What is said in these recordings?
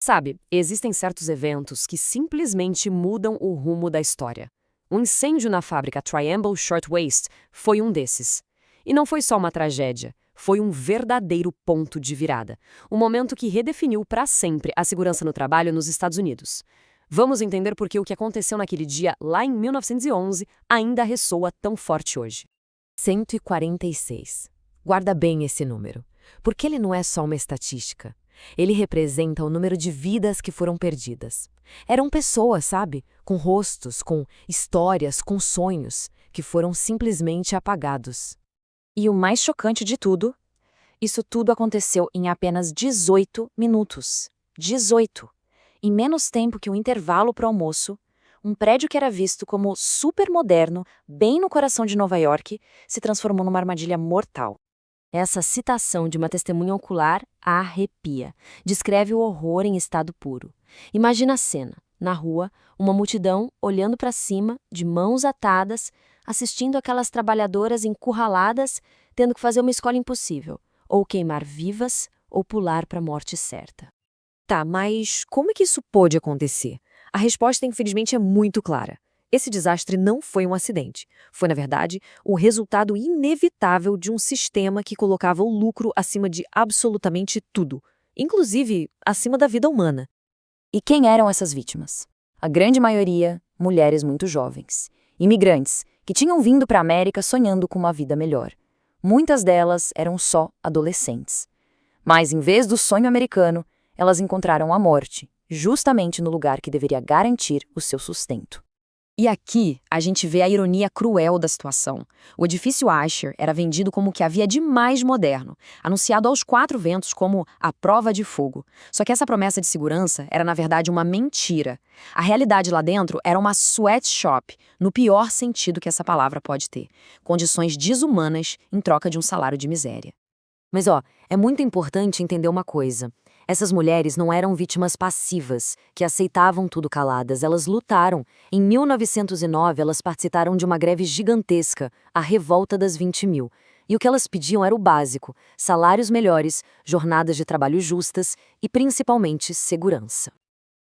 Sabe, existem certos eventos que simplesmente mudam o rumo da história. O incêndio na fábrica Triangle Shirtwaist foi um desses. E não foi só uma tragédia, foi um verdadeiro ponto de virada. Um momento que redefiniu para sempre a segurança no trabalho nos Estados Unidos. Vamos entender por que o que aconteceu naquele dia, lá em 1911, ainda ressoa tão forte hoje. 146. Guarda bem esse número, porque ele não é só uma estatística. Ele representa o número de vidas que foram perdidas. Eram pessoas, sabe? Com rostos, com histórias, com sonhos, que foram simplesmente apagados. E o mais chocante de tudo, isso tudo aconteceu em apenas 18 minutos. 18! Em menos tempo que o intervalo para o almoço, um prédio que era visto como super moderno, bem no coração de Nova York, se transformou numa armadilha mortal. Essa citação de uma testemunha ocular arrepia. Descreve o horror em estado puro. Imagina a cena. Na rua, uma multidão olhando para cima, de mãos atadas, assistindo aquelas trabalhadoras encurraladas, tendo que fazer uma escolha impossível, ou queimar vivas, ou pular para a morte certa. Tá, mas como é que isso pôde acontecer? A resposta, infelizmente, é muito clara. Esse desastre não foi um acidente. Foi, na verdade, o resultado inevitável de um sistema que colocava o lucro acima de absolutamente tudo, inclusive acima da vida humana. E quem eram essas vítimas? A grande maioria, mulheres muito jovens. Imigrantes, que tinham vindo para a América sonhando com uma vida melhor. Muitas delas eram só adolescentes. Mas, em vez do sonho americano, elas encontraram a morte, justamente no lugar que deveria garantir o seu sustento. E aqui a gente vê a ironia cruel da situação. O edifício Asher era vendido como o que havia de mais moderno, anunciado aos quatro ventos como a prova de fogo. Só que essa promessa de segurança era, na verdade, uma mentira. A realidade lá dentro era uma sweatshop, no pior sentido que essa palavra pode ter. Condições desumanas em troca de um salário de miséria. Mas, é muito importante entender uma coisa. Essas mulheres não eram vítimas passivas, que aceitavam tudo caladas, elas lutaram. Em 1909, elas participaram de uma greve gigantesca, a Revolta das 20.000. E o que elas pediam era o básico: salários melhores, jornadas de trabalho justas e, principalmente, segurança.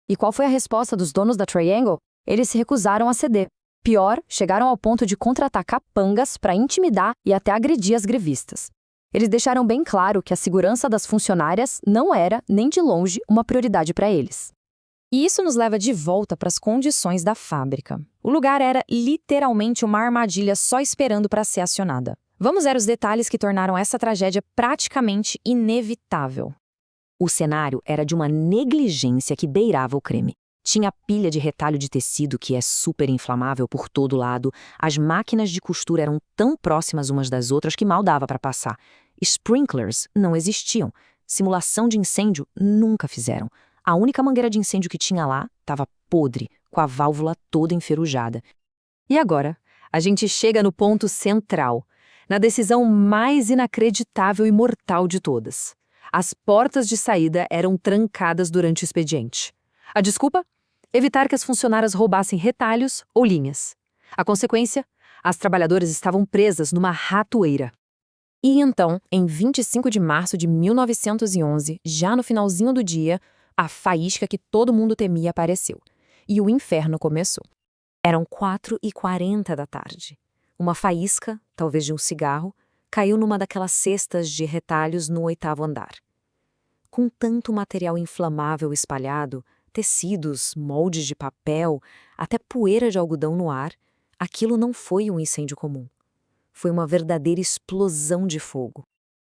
E qual foi a resposta dos donos da Triangle? Eles se recusaram a ceder. Pior, chegaram ao ponto de contratar capangas para intimidar e até agredir as grevistas. Eles deixaram bem claro que a segurança das funcionárias não era, nem de longe, uma prioridade para eles. E isso nos leva de volta para as condições da fábrica. O lugar era literalmente uma armadilha só esperando para ser acionada. Vamos ver os detalhes que tornaram essa tragédia praticamente inevitável. O cenário era de uma negligência que beirava o crime. Tinha pilha de retalho de tecido que é super inflamável por todo lado, as máquinas de costura eram tão próximas umas das outras que mal dava para passar. Sprinklers não existiam, simulação de incêndio nunca fizeram. A única mangueira de incêndio que tinha lá estava podre, com a válvula toda enferrujada. E agora, a gente chega no ponto central, na decisão mais inacreditável e mortal de todas. As portas de saída eram trancadas durante o expediente. A desculpa? Evitar que as funcionárias roubassem retalhos ou linhas. A consequência? As trabalhadoras estavam presas numa ratoeira. E então, em 25 de março de 1911, já no finalzinho do dia, a faísca que todo mundo temia apareceu. E o inferno começou. Eram 4h40 da tarde. Uma faísca, talvez de um cigarro, caiu numa daquelas cestas de retalhos no 8º andar. Com tanto material inflamável espalhado, tecidos, moldes de papel, até poeira de algodão no ar, aquilo não foi um incêndio comum. Foi uma verdadeira explosão de fogo.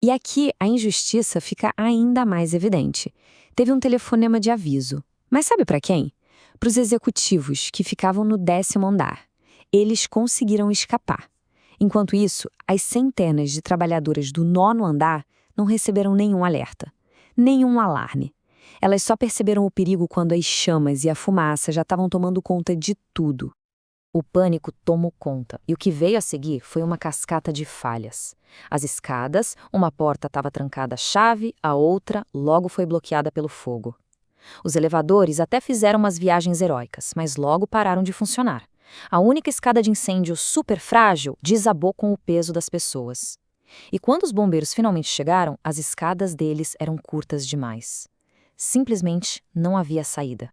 E aqui a injustiça fica ainda mais evidente. Teve um telefonema de aviso. Mas sabe para quem? Para os executivos que ficavam no 10º andar. Eles conseguiram escapar. Enquanto isso, as centenas de trabalhadoras do 9º andar não receberam nenhum alerta, nenhum alarme. Elas só perceberam o perigo quando as chamas e a fumaça já estavam tomando conta de tudo. O pânico tomou conta, e o que veio a seguir foi uma cascata de falhas. As escadas, uma porta estava trancada à chave, a outra logo foi bloqueada pelo fogo. Os elevadores até fizeram umas viagens heróicas, mas logo pararam de funcionar. A única escada de incêndio super frágil desabou com o peso das pessoas. E quando os bombeiros finalmente chegaram, as escadas deles eram curtas demais. Simplesmente não havia saída.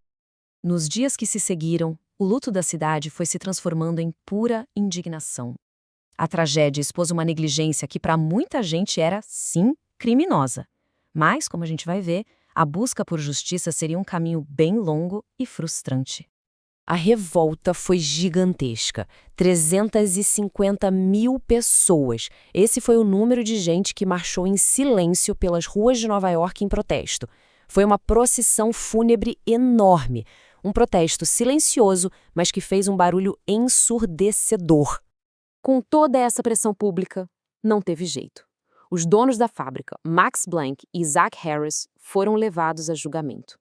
Nos dias que se seguiram, o luto da cidade foi se transformando em pura indignação. A tragédia expôs uma negligência que para muita gente era, sim, criminosa. Mas, como a gente vai ver, a busca por justiça seria um caminho bem longo e frustrante. A revolta foi gigantesca. 350 mil pessoas. Esse foi o número de gente que marchou em silêncio pelas ruas de Nova York em protesto. Foi uma procissão fúnebre enorme. Um protesto silencioso, mas que fez um barulho ensurdecedor. Com toda essa pressão pública, não teve jeito. Os donos da fábrica, Max Blank e Zach Harris, foram levados a julgamento.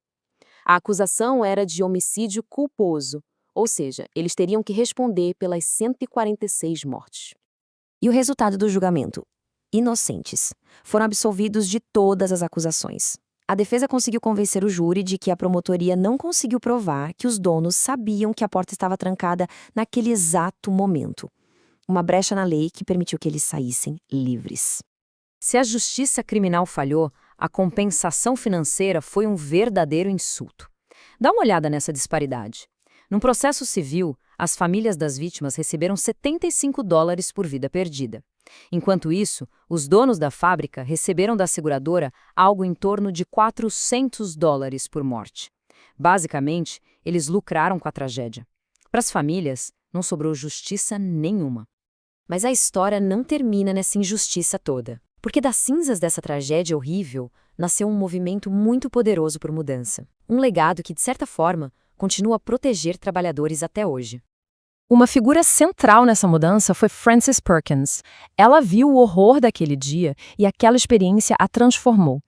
A acusação era de homicídio culposo, ou seja, eles teriam que responder pelas 146 mortes. E o resultado do julgamento? Inocentes. Foram absolvidos de todas as acusações. A defesa conseguiu convencer o júri de que a promotoria não conseguiu provar que os donos sabiam que a porta estava trancada naquele exato momento. Uma brecha na lei que permitiu que eles saíssem livres. Se a justiça criminal falhou, a compensação financeira foi um verdadeiro insulto. Dá uma olhada nessa disparidade. Num processo civil, as famílias das vítimas receberam $75 por vida perdida. Enquanto isso, os donos da fábrica receberam da seguradora algo em torno de $400 por morte. Basicamente, eles lucraram com a tragédia. Para as famílias, não sobrou justiça nenhuma. Mas a história não termina nessa injustiça toda. Porque das cinzas dessa tragédia horrível, nasceu um movimento muito poderoso por mudança. Um legado que, de certa forma, continua a proteger trabalhadores até hoje. Uma figura central nessa mudança foi Frances Perkins. Ela viu o horror daquele dia e aquela experiência a transformou.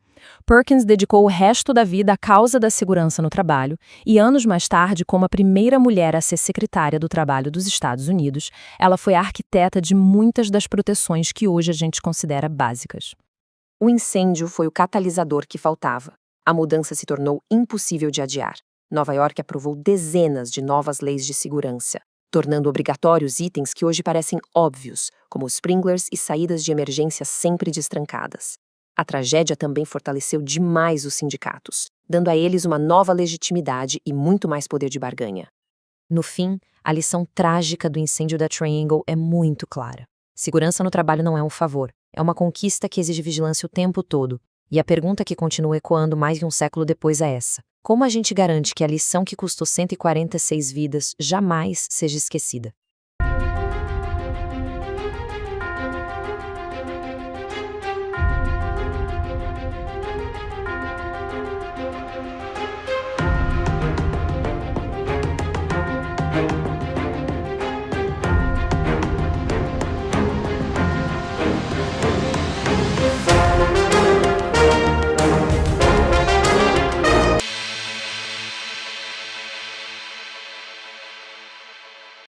Perkins dedicou o resto da vida à causa da segurança no trabalho e, anos mais tarde, como a primeira mulher a ser secretária do Trabalho dos Estados Unidos, ela foi a arquiteta de muitas das proteções que hoje a gente considera básicas. O incêndio foi o catalisador que faltava. A mudança se tornou impossível de adiar. Nova York aprovou dezenas de novas leis de segurança, tornando obrigatórios itens que hoje parecem óbvios, como sprinklers e saídas de emergência sempre destrancadas. A tragédia também fortaleceu demais os sindicatos, dando a eles uma nova legitimidade e muito mais poder de barganha. No fim, a lição trágica do incêndio da Triangle é muito clara. Segurança no trabalho não é um favor, é uma conquista que exige vigilância o tempo todo. E a pergunta que continua ecoando mais de um século depois é essa: como a gente garante que a lição que custou 146 vidas jamais seja esquecida?